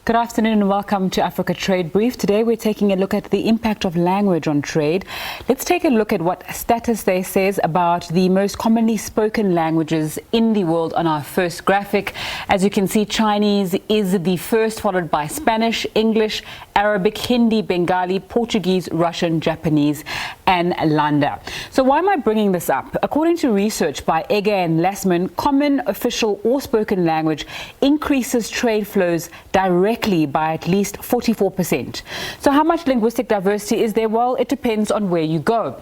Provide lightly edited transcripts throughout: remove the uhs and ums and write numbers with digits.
Good afternoon and welcome to Africa Trade Brief. Today we're taking a look at the impact of language on trade. Let's take a look at what Status Day says about the most commonly spoken languages in the world on our first graphic. As you can see, Chinese is the first, followed by Spanish, English, Arabic, Hindi, Bengali, Portuguese, Russian, Japanese and Landa. So why am I bringing this up? According to research by Egger and Lessman, common, official or spoken language increases trade flows directly by at least 44%. So how much linguistic diversity is there? Well, it depends on where you go.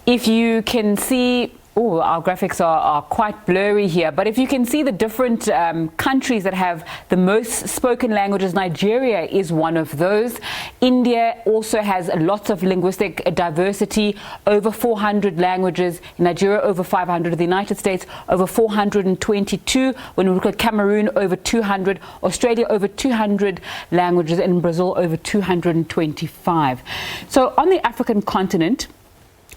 If you can see, our graphics are quite blurry here, but if you can see the different countries that have the most spoken languages, Nigeria is one of those. India also has lots of linguistic diversity, over 400 languages. In Nigeria, over 500. The United States, over 422. When we look at Cameroon, over 200. Australia, over 200 languages. And in Brazil, over 225. So on the African continent,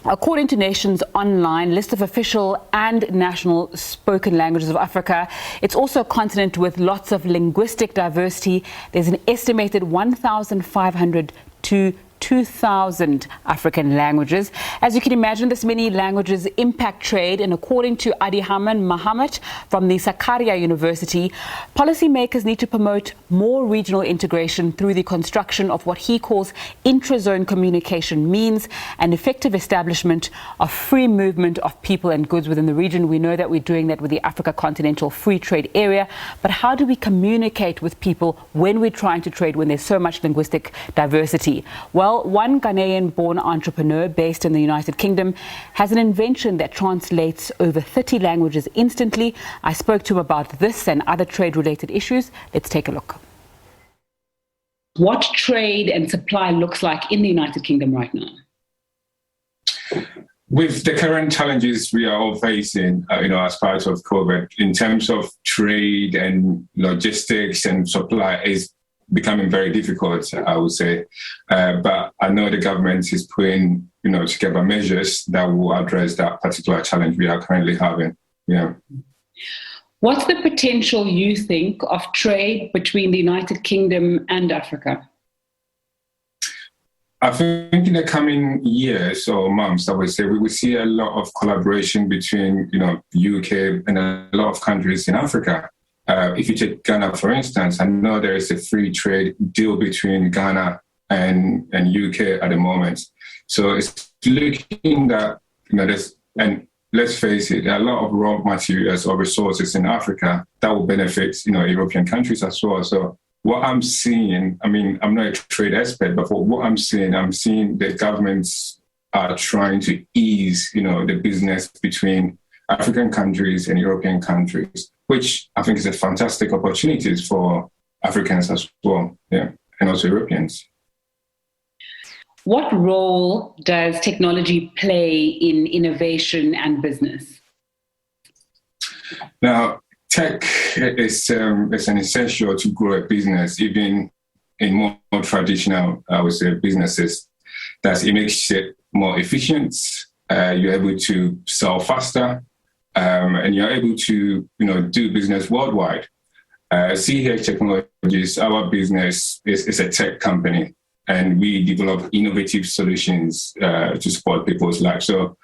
according to Nations Online list of official and national spoken languages of Africa, it's also a continent with lots of linguistic diversity. There's an estimated 1,500 to 2,000 African languages. As you can imagine, this many languages impact trade, and according to Adihaman Mahamat from the Sakarya University, policymakers need to promote more regional integration through the construction of what he calls intra-zone communication means and effective establishment of free movement of people and goods within the region. We know that we're doing that with the Africa Continental Free Trade Area, but how do we communicate with people when we're trying to trade when there's so much linguistic diversity? Well, one Ghanaian-born entrepreneur based in the United Kingdom has an invention that translates over 30 languages instantly. I spoke to him about this and other trade-related issues. Let's take a look. What trade and supply looks like in the United Kingdom right now? With the current challenges we are all facing, as part of COVID, in terms of trade and logistics and supply is becoming very difficult, I would say. But I know the government is putting, together measures that will address that particular challenge we are currently having. Yeah. What's the potential, you think, of trade between the United Kingdom and Africa? I think in the coming years or months, I would say we will see a lot of collaboration between, UK and a lot of countries in Africa. If you take Ghana, for instance, I know there is a free trade deal between Ghana and UK at the moment. So it's looking that, and let's face it, there are a lot of raw materials or resources in Africa that will benefit, European countries as well. So what I'm seeing, I'm not a trade expert, but for what I'm seeing the governments are trying to ease, the business between African countries and European countries, which I think is a fantastic opportunity for Africans as well, and also Europeans. What role does technology play in innovation and business? Now, tech is an essential to grow a business, even in more traditional, I would say, businesses. It makes it more efficient. You're able to sell faster. And you're able to, do business worldwide. CH Technologies, our business is a tech company, and we develop innovative solutions to support people's lives. So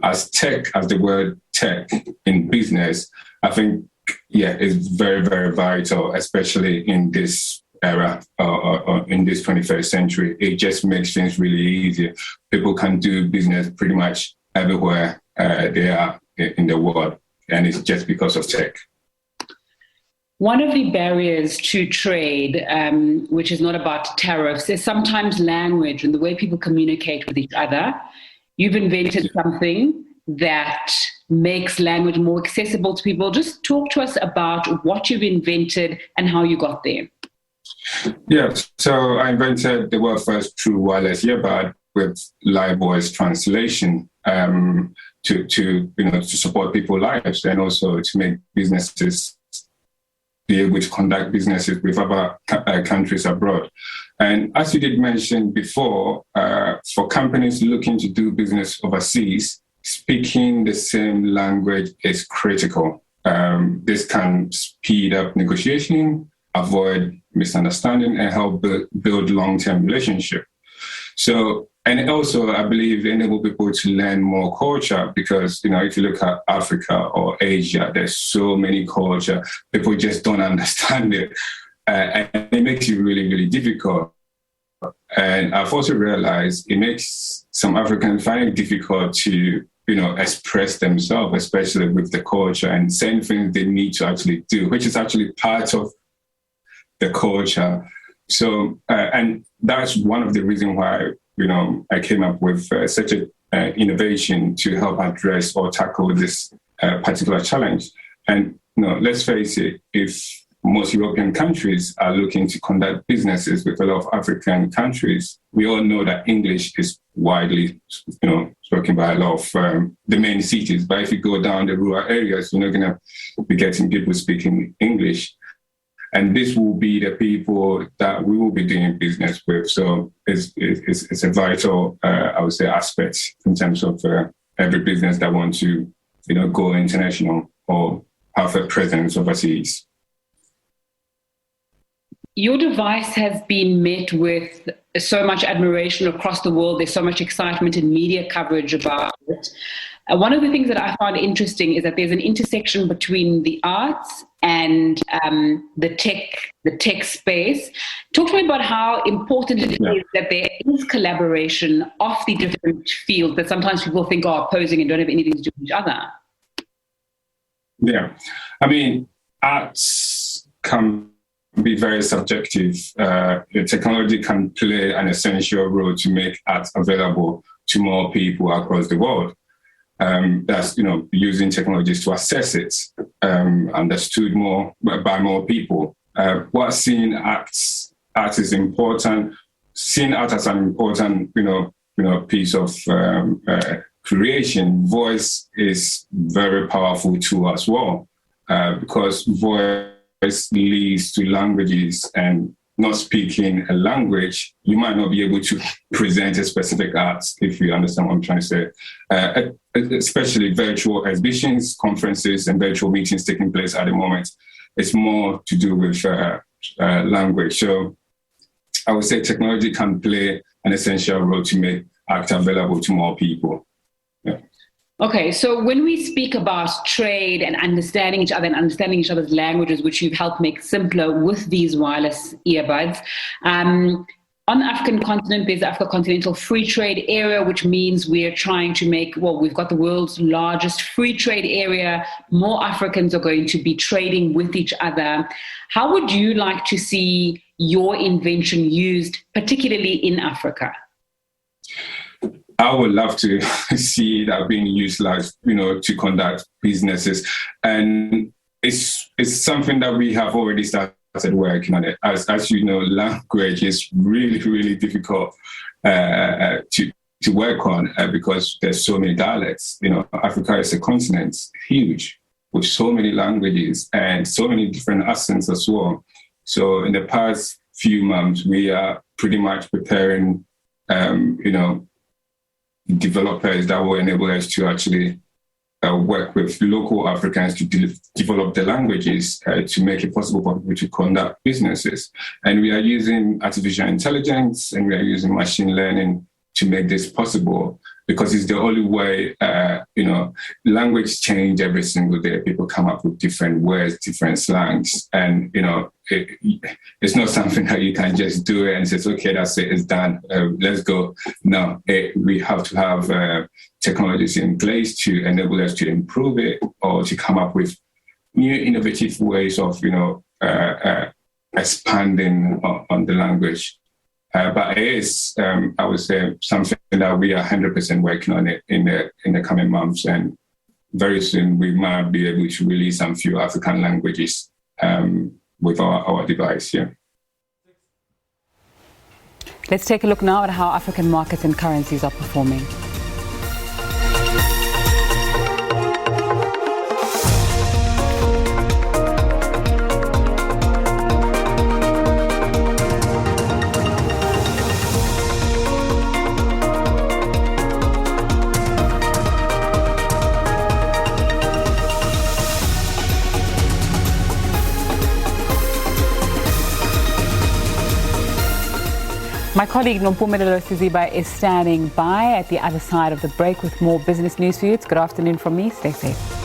as the word tech in business, I think, it's very, very vital, especially in this era or in this 21st century. It just makes things really easy. People can do business pretty much everywhere they are in the world, and it's just because of tech. One of the barriers to trade, which is not about tariffs, is sometimes language and the way people communicate with each other. You've invented something that makes language more accessible to people. Just talk to us about what you've invented and how you got there. Yeah, so I invented the world's first true wireless earbud with live voice translation. To support people's lives and also to make businesses be able to conduct businesses with other countries abroad. And as you did mention before, for companies looking to do business overseas, speaking the same language is critical. This can speed up negotiation avoid misunderstanding and help build long-term relationship. So, and also I believe enable people to learn more culture because, if you look at Africa or Asia, there's so many culture, people just don't understand it. And it makes it really, really difficult. And I've also realized it makes some Africans find it difficult to, express themselves, especially with the culture and certain things they need to actually do, which is actually part of the culture. So, and that's one of the reasons why, I came up with such an innovation to help address or tackle this particular challenge. And, let's face it, if most European countries are looking to conduct businesses with a lot of African countries, we all know that English is widely, spoken by a lot of the main cities. But if you go down the rural areas, you're not going to be getting people speaking English. And this will be the people that we will be doing business with. So it's a vital, I would say, aspect in terms of every business that wants to, go international or have a presence overseas. Your device has been met with so much admiration across the world. There's so much excitement and media coverage about it. One of the things that I found interesting is that there's an intersection between the arts and the tech space. Talk to me about how important it is that there is collaboration of the different fields that sometimes people think are opposing and don't have anything to do with each other. Yeah, I mean, arts can be very subjective. Technology can play an essential role to make art available to more people across the world. That's, using technologies to access it, understood more by more people. What seeing art is important. Seeing art as an important, piece of creation. Voice is very powerful tool as well, because voice leads to languages, and not speaking a language, you might not be able to present a specific art, if you understand what I'm trying to say. Especially virtual exhibitions, conferences, and virtual meetings taking place at the moment. It's more to do with language. So I would say technology can play an essential role to make art available to more people. Yeah. Okay, so when we speak about trade and understanding each other and understanding each other's languages, which you've helped make simpler with these wireless earbuds, on the African continent, there's the Africa Continental Free Trade Area, which means we're trying to make, we've got the world's largest free trade area. More Africans are going to be trading with each other. How would you like to see your invention used, particularly in Africa? I would love to see that being utilized, to conduct businesses. And it's something that we have already started working on it. As you know, language is really, really difficult to work on because there's so many dialects. Africa is a continent, huge, with so many languages and so many different accents as well. So in the past few months, we are pretty much preparing, developers that will enable us to actually work with local Africans to develop the languages to make it possible for people to conduct businesses. And we are using artificial intelligence and we are using machine learning to make this possible, because it's the only way, language change every single day. People come up with different words, different slangs. And, it's not something that you can just do it and say, okay, that's it, it's done, let's go. No, we have to have technologies in place to enable us to improve it or to come up with new innovative ways of, expanding on the language. But it is, I would say, something that we are 100% working on it in the coming months. And very soon we might be able to release some few African languages with our device. Yeah. Let's take a look now at how African markets and currencies are performing. My colleague Nompumelelo Siziba is standing by at the other side of the break with more business news for you. It's good afternoon from me. Stay safe.